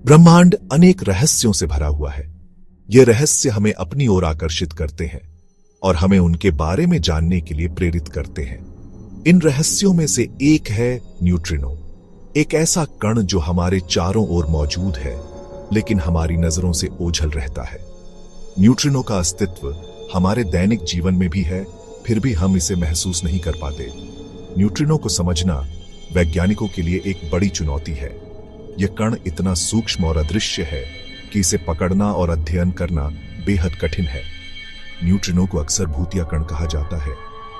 ब्रह्मांड अनेक रहस्यों से भरा हुआ है। ये रहस्य हमें अपनी ओर आकर्षित करते हैं और हमें उनके बारे में जानने के लिए प्रेरित करते हैं। इन रहस्यों में से एक है न्यूट्रिनो, एक ऐसा कण जो हमारे चारों ओर मौजूद है लेकिन हमारी नजरों से ओझल रहता है। न्यूट्रिनो का अस्तित्व हमारे दैनिक जीवन में भी है, फिर भी हम इसे महसूस नहीं कर पाते। न्यूट्रिनो को समझना वैज्ञानिकों के लिए एक बड़ी चुनौती है। यह कण इतना सूक्ष्म और अदृश्य है कि इसे पकड़ना और अध्ययन करना बेहद कठिन है। न्यूट्रिनो को अक्सर भूतिया कण कहा जाता है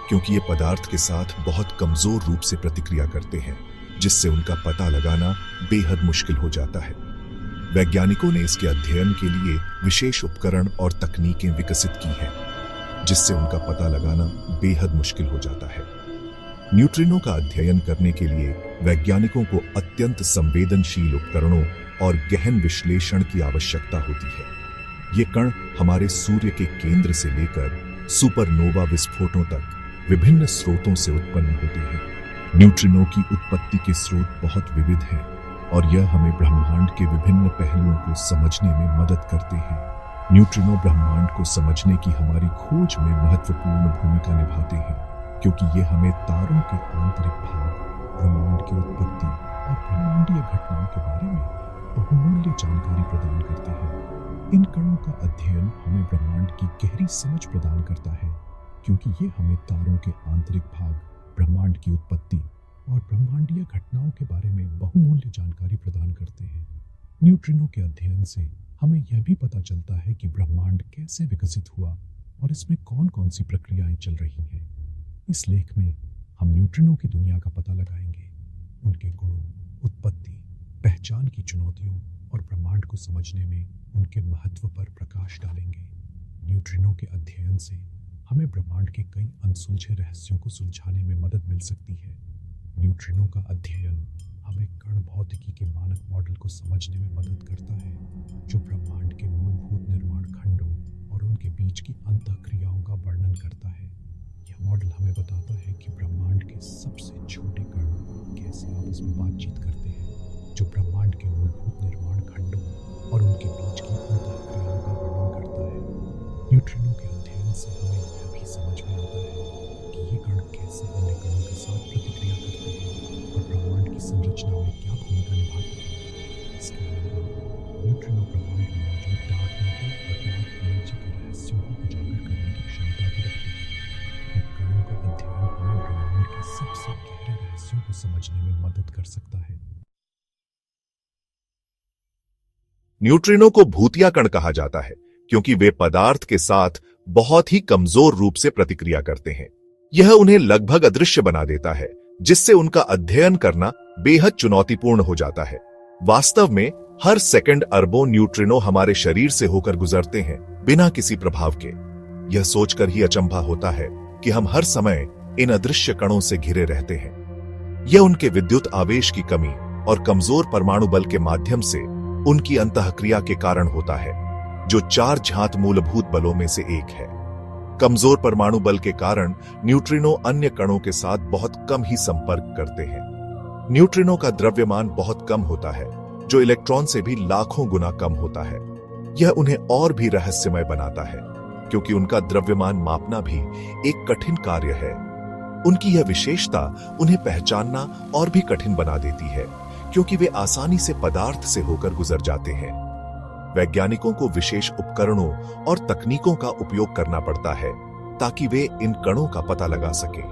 क्योंकि ये पदार्थ के साथ बहुत कमजोर रूप से प्रतिक्रिया करते हैं, जिससे उनका पता लगाना बेहद मुश्किल हो जाता है। वैज्ञानिकों ने इसके अध्ययन के लिए विशेष उपकरण और तकनीकें विकसित की हैं, जिससे उनका पता लगाना बेहद मुश्किल हो जाता है। न्यूट्रिनो का अध्ययन करने के लिए वैज्ञानिकों को अत्यंत संवेदनशील उपकरणों और गहन विश्लेषण की आवश्यकता होती है। ये कण हमारे सूर्य के केंद्र से लेकर सुपरनोवा विस्फोटों तक विभिन्न स्रोतों से उत्पन्न होते हैं। न्यूट्रिनो की उत्पत्ति के स्रोत बहुत विविध हैं और यह हमें ब्रह्मांड के विभिन्न पहलुओं को समझने में मदद करते हैं। न्यूट्रिनो ब्रह्मांड को समझने की हमारी खोज में महत्वपूर्ण भूमिका निभाते हैं, क्योंकि ये हमें तारों के आंतरिक भाग, ब्रह्मांड की उत्पत्ति और ब्रह्मांडीय घटनाओं के बारे में बहुमूल्य जानकारी प्रदान करते हैं। इन कणों का अध्ययन हमें ब्रह्मांड की गहरी समझ प्रदान करता है, क्योंकि ये हमें तारों के आंतरिक भाग, ब्रह्मांड की उत्पत्ति और ब्रह्मांडीय घटनाओं के बारे में बहुमूल्य जानकारी प्रदान करते हैं। न्यूट्रिनो के अध्ययन से हमें यह भी पता चलता है कि ब्रह्मांड कैसे विकसित हुआ और इसमें कौन कौन सी प्रक्रियाएं चल रही हैं। इस लेख में हम न्यूट्रिनो की दुनिया का पता लगाएंगे, उनके गुणों, उत्पत्ति, पहचान की चुनौतियों और ब्रह्मांड को समझने में उनके महत्व पर प्रकाश डालेंगे। न्यूट्रिनो के अध्ययन से हमें ब्रह्मांड के कई अनसुलझे रहस्यों को सुलझाने में मदद मिल सकती है। न्यूट्रिनो का अध्ययन हमें कण भौतिकी के मानक मॉडल को समझने में मदद करता है, जो ब्रह्मांड के मूलभूत निर्माण खंडों और उनके बीच की अंतःक्रियाओं का वर्णन करता है। यह मॉडल हमें बताता है कि ब्रह्मांड के सबसे छोटे कण कैसे आपस में बातचीत करते हैं, जो ब्रह्मांड के मूलभूत निर्माण खंडों और उनके बीच की अंतःक्रियाओं का वर्णन करता है। न्यूट्रिनो के अध्ययन से हमें यह भी समझ में आता है कि ये कण कैसे अन्य कणों के साथ प्रतिक्रिया करते हैं और ब्रह्मांड की संरचना में क्या भूमिका निभाते हैं। इसके अलावा न्यूट्रिनो ब्रह्मांड में मौजूद डार्क मैटर और डार्क एनर्जी के रहस्यों को उजागर करने की क्षमता भी रखते हैं। कणों का अध्ययन हमें ब्रह्मांड के सबसे गहरे रहस्यों को समझने में मदद कर सकता है। न्यूट्रिनो को भूतिया कण कहा जाता है क्योंकि वे पदार्थ के साथ बहुत ही कमजोर रूप से प्रतिक्रिया करते हैं। यह उन्हें लगभग अदृश्य बना देता है, जिससे उनका अध्ययन करना बेहद चुनौतीपूर्ण हो जाता है। वास्तव में हर सेकंड अरबों न्यूट्रिनो हमारे शरीर से होकर गुजरते हैं, बिना किसी प्रभाव के। यह सोचकर ही अचंभा होता है कि हम हर समय इन अदृश्य कणों से घिरे रहते हैं। यह उनके विद्युत आवेश की कमी और कमजोर परमाणु बल के माध्यम से उनकी अंतःक्रिया के कारण होता है, जो 4 ज्ञात मूलभूत बलों में से एक है। कमजोर परमाणु बल के कारण न्यूट्रिनो अन्य कणों के साथ बहुत कम ही संपर्क करते हैं। न्यूट्रिनो का द्रव्यमान बहुत कम होता है, जो इलेक्ट्रॉन से भी लाखों गुना कम होता है। यह उन्हें और भी रहस्यमय बनाता है, क्योंकि उनका द्रव्यमान मापना भी एक कठिन कार्य है। उनकी यह विशेषता उन्हें पहचानना और भी कठिन बना देती है, क्योंकि वे आसानी से पदार्थ से होकर गुजर जाते हैं। वैज्ञानिकों को विशेष उपकरणों और तकनीकों का उपयोग करना पड़ता है ताकि वे इन कणों का पता लगा सके।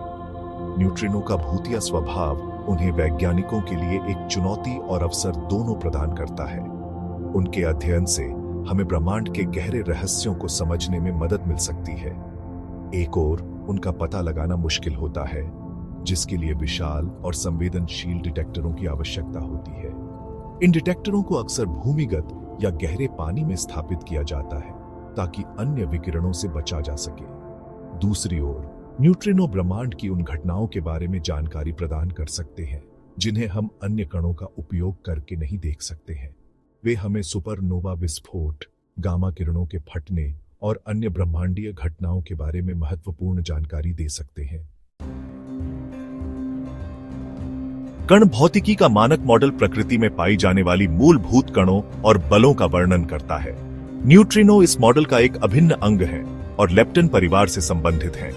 न्यूट्रिनो का भूतिया स्वभाव उन्हें वैज्ञानिकों के लिए एक चुनौती और अवसर दोनों प्रदान करता है। उनके अध्ययन से हमें ब्रह्मांड के गहरे रहस्यों को समझने में मदद मिल सकती है। एक ओर उनका पता लगाना मुश्किल होता है, जिसके लिए विशाल और संवेदनशील डिटेक्टरों की आवश्यकता होती है। इन डिटेक्टरों को अक्सर भूमिगत या गहरे पानी में स्थापित किया जाता है ताकि अन्य विकिरणों से बचा जा सके। दूसरी ओर न्यूट्रिनो ब्रह्मांड की उन घटनाओं के बारे में जानकारी प्रदान कर सकते हैं जिन्हें हम अन्य कणों का उपयोग करके नहीं देख सकते हैं। वे हमें सुपरनोवा विस्फोट, गामा किरणों के फटने और अन्य ब्रह्मांडीय घटनाओं के बारे में महत्वपूर्ण जानकारी दे सकते हैं। कण भौतिकी का मानक मॉडल प्रकृति में पाई जाने वाली मूलभूत कणों और बलों का वर्णन करता है। न्यूट्रिनो इस मॉडल का एक अभिन्न अंग है और लेप्टन परिवार से संबंधित हैं।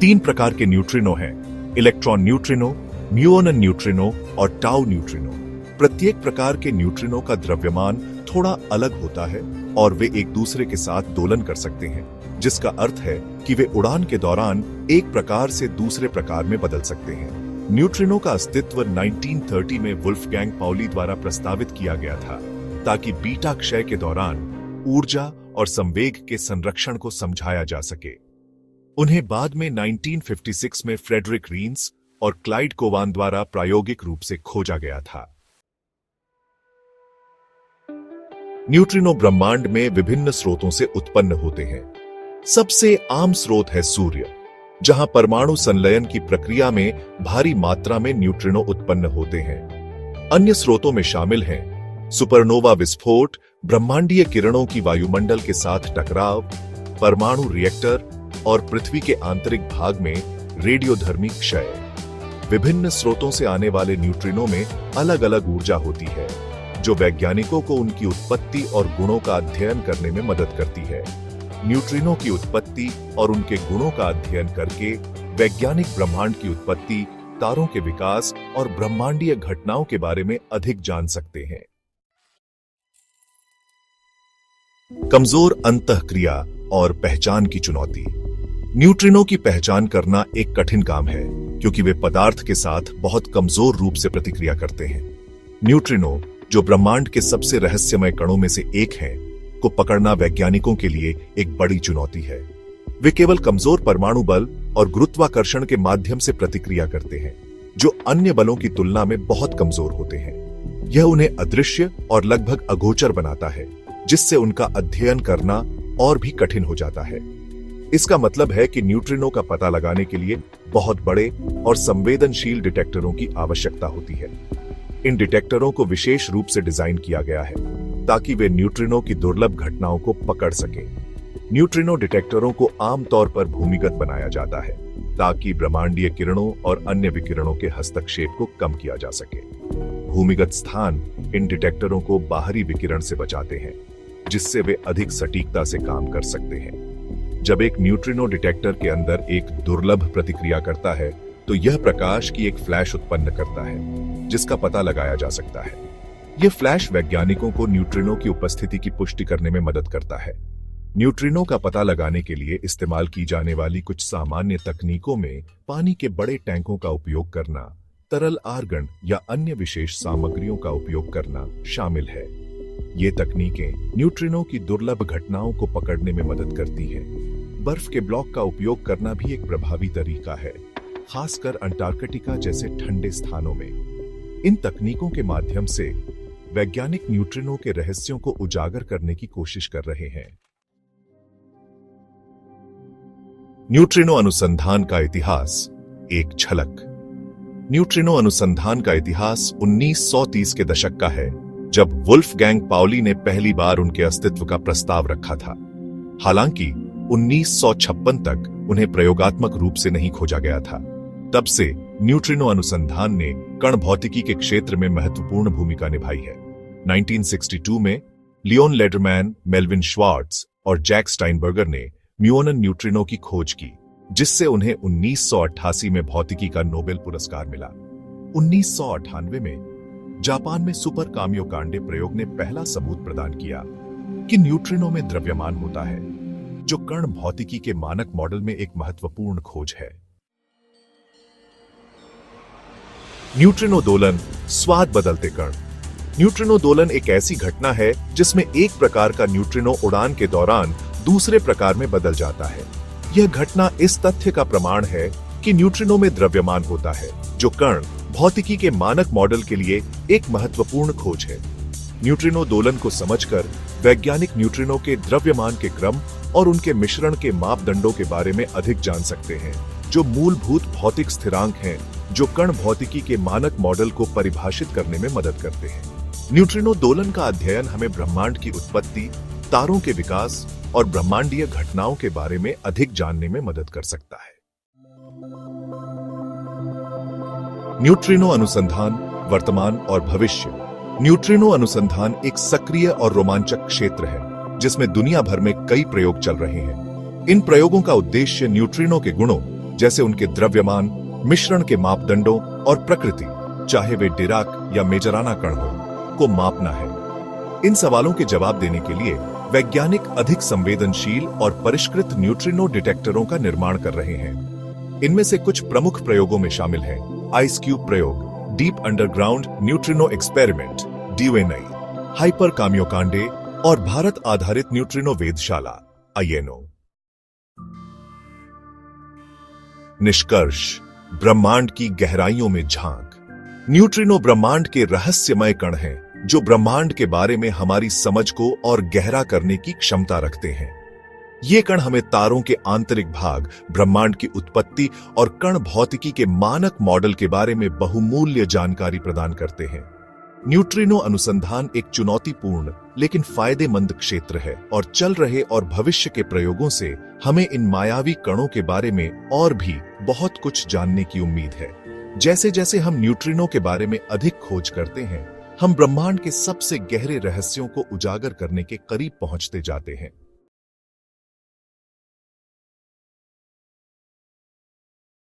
3 प्रकार के न्यूट्रिनो हैं: इलेक्ट्रॉन न्यूट्रिनो, म्यूओनन न्यूट्रिनो और टाउ न्यूट्रिनो। प्रत्येक प्रकार के न्यूट्रिनो का द्रव्यमान थोड़ा अलग होता है और वे एक दूसरे के साथ दोलन कर सकते हैं, जिसका अर्थ है कि वे उड़ान के दौरान एक प्रकार से दूसरे प्रकार में बदल सकते हैं। न्यूट्रिनो का अस्तित्व 1930 में वुल्फगैंग पाउली द्वारा प्रस्तावित किया गया था ताकि बीटा क्षय के दौरान ऊर्जा और संवेग के संरक्षण को समझाया जा सके। उन्हें बाद में 1956 में फ्रेडरिक रीन्स और क्लाइड कोवान द्वारा प्रायोगिक रूप से खोजा गया था। न्यूट्रिनो ब्रह्मांड में विभिन्न स्रोतों से उत्पन्न होते हैं। सबसे आम स्रोत है सूर्य, जहां परमाणु संलयन की प्रक्रिया में भारी मात्रा में न्यूट्रिनो उत्पन्न होते हैं। अन्य स्रोतों में शामिल हैं सुपरनोवा विस्फोट, ब्रह्मांडीय किरणों की वायुमंडल के साथ टकराव, परमाणु रिएक्टर और पृथ्वी के आंतरिक भाग में रेडियोधर्मी क्षय। विभिन्न स्रोतों से आने वाले न्यूट्रिनो में अलग अलग ऊर्जा होती है, जो वैज्ञानिकों को उनकी उत्पत्ति और गुणों का अध्ययन करने में मदद करती है। न्यूट्रिनो की उत्पत्ति और उनके गुणों का अध्ययन करके वैज्ञानिक ब्रह्मांड की उत्पत्ति, तारों के विकास और ब्रह्मांडीय घटनाओं के बारे में अधिक जान सकते हैं। कमजोर अंतःक्रिया और पहचान की चुनौती। न्यूट्रिनो की पहचान करना एक कठिन काम है, क्योंकि वे पदार्थ के साथ बहुत कमजोर रूप से प्रतिक्रिया करते हैं। न्यूट्रिनो, जो ब्रह्मांड के सबसे रहस्यमय कणों में से एक हैं, को पकड़ना वैज्ञानिकों के लिए एक बड़ी चुनौती है। वे केवल कमजोर परमाणु बल और गुरुत्वाकर्षण के माध्यम से प्रतिक्रिया करते हैं, जो अन्य बलों की तुलना में बहुत कमजोर होते हैं। यह उन्हें अदृश्य और लगभग अगोचर बनाता है, जिससे उनका अध्ययन करना और भी कठिन हो जाता है। इसका मतलब है कि न्यूट्रिनो का पता लगाने के लिए बहुत बड़े और संवेदनशील डिटेक्टरों की आवश्यकता होती है। इन डिटेक्टरों को विशेष रूप से डिजाइन किया गया है ताकि वे न्यूट्रिनो की दुर्लभ घटनाओं को पकड़ सकें। न्यूट्रिनो डिटेक्टरों को आमतौर पर भूमिगत बनाया जाता है ताकि ब्रह्मांडीय किरणों और अन्य विकिरणों के हस्तक्षेप को कम किया जा सके। भूमिगत स्थान इन डिटेक्टरों को बाहरी विकिरण से बचाते हैं, जिससे वे अधिक सटीकता से काम कर सकते हैं। जब एक न्यूट्रिनो डिटेक्टर के अंदर एक दुर्लभ प्रतिक्रिया करता है, तो यह प्रकाश की एक फ्लैश उत्पन्न करता है, जिसका पता लगाया जा सकता है। यह फ्लैश वैज्ञानिकों को न्यूट्रिनो की उपस्थिति की पुष्टि करने में मदद करता है। न्यूट्रिनो का पता लगाने के लिए इस्तेमाल की जाने वाली कुछ सामान्य तकनीकों में पानी के बड़े टैंकों का उपयोग करना, तरल आर्गन या अन्य विशेष सामग्रियों का उपयोग करना शामिल है। ये तकनीकें न्यूट्रिनो की दुर्लभ घटनाओं को पकड़ने में मदद करती हैं। बर्फ के ब्लॉक का उपयोग करना भी एक प्रभावी तरीका है, खासकर अंटार्कटिका जैसे ठंडे स्थानों में। इन तकनीकों के माध्यम से वैज्ञानिक न्यूट्रिनो के रहस्यों को उजागर करने की कोशिश कर रहे हैं। न्यूट्रिनो अनुसंधान का इतिहास, एक झलक। न्यूट्रिनो अनुसंधान का इतिहास 1930 के दशक का है, जब वुल्फगैंग पाउली ने पहली बार उनके अस्तित्व का प्रस्ताव रखा था। हालांकि 1956 तक उन्हें प्रयोगात्मक रूप से नहीं खोजा गया था। तब से न्यूट्रिनो अनुसंधान ने कण भौतिकी के क्षेत्र में महत्वपूर्ण भूमिका निभाई है। 1962 में लियोन लेडरमैन, मेल्विन श्वार्ट्ज और जैक स्टाइनबर्गर ने म्यूओनन न्यूट्रिनो की खोज की, जिससे उन्हें 1988 में भौतिकी का नोबेल पुरस्कार मिला। 1998 में जापान में सुपर कामियोकांडे प्रयोग ने पहला सबूत प्रदान किया कि न्यूट्रिनो में द्रव्यमान होता है, जो कण भौतिकी के मानक मॉडल में एक महत्वपूर्ण खोज है। न्यूट्रिनो दोलन, स्वाद बदलते कण। न्यूट्रिनो दोलन एक ऐसी घटना है जिसमें एक प्रकार का न्यूट्रिनो उड़ान के दौरान दूसरे प्रकार में बदल जाता है। यह घटना इस तथ्य का प्रमाण है कि न्यूट्रिनो में द्रव्यमान होता है, जो कण भौतिकी के मानक मॉडल के लिए एक महत्वपूर्ण खोज है। न्यूट्रिनो दोलन को समझकर वैज्ञानिक न्यूट्रिनो के द्रव्यमान के क्रम और उनके मिश्रण के मापदंडों के बारे में अधिक जान सकते हैं, जो मूलभूत भौतिक स्थिरांक हैं जो कण भौतिकी के मानक मॉडल को परिभाषित करने में मदद करते हैं। न्यूट्रिनो दोलन का अध्ययन हमें ब्रह्मांड की उत्पत्ति, तारों के विकास और ब्रह्मांडीय घटनाओं के बारे में अधिक जानने में मदद कर सकता है। न्यूट्रिनो अनुसंधान वर्तमान और भविष्य। न्यूट्रिनो अनुसंधान एक सक्रिय और रोमांचक क्षेत्र है जिसमें दुनिया भर में कई प्रयोग चल रहे हैं। इन प्रयोगों का उद्देश्य न्यूट्रिनो के गुणों, जैसे उनके द्रव्यमान, मिश्रण के मापदंडों और प्रकृति, चाहे वे डिराक या मेजराना कण हो, को मापना है। इन सवालों के जवाब देने के लिए वैज्ञानिक अधिक संवेदनशील और परिष्कृत न्यूट्रिनो डिटेक्टरों का निर्माण कर रहे हैं। इनमें से कुछ प्रमुख प्रयोगों में शामिल हैं आइस क्यूब प्रयोग, deep underground neutrino experiment DUNI, hyper Kamiokande और भारत आधारित न्यूट्रिनो वेधशाला INO। निष्कर्ष, ब्रह्मांड की गहराइयों में झांक। न्यूट्रिनो ब्रह्मांड के रहस्यमय कण हैं जो ब्रह्मांड के बारे में हमारी समझ को और गहरा करने की क्षमता रखते हैं। ये कण हमें तारों के आंतरिक भाग, ब्रह्मांड की उत्पत्ति और कण भौतिकी के मानक मॉडल के बारे में बहुमूल्य जानकारी प्रदान करते हैं। न्यूट्रिनो अनुसंधान एक चुनौतीपूर्ण लेकिन फायदेमंद क्षेत्र है और चल रहे और भविष्य के प्रयोगों से हमें इन मायावी कणों के बारे में और भी बहुत कुछ जानने की उम्मीद है। जैसे जैसे हम न्यूट्रिनो के बारे में अधिक खोज करते हैं, हम ब्रह्मांड के सबसे गहरे रहस्यों को उजागर करने के करीब पहुंचते जाते हैं।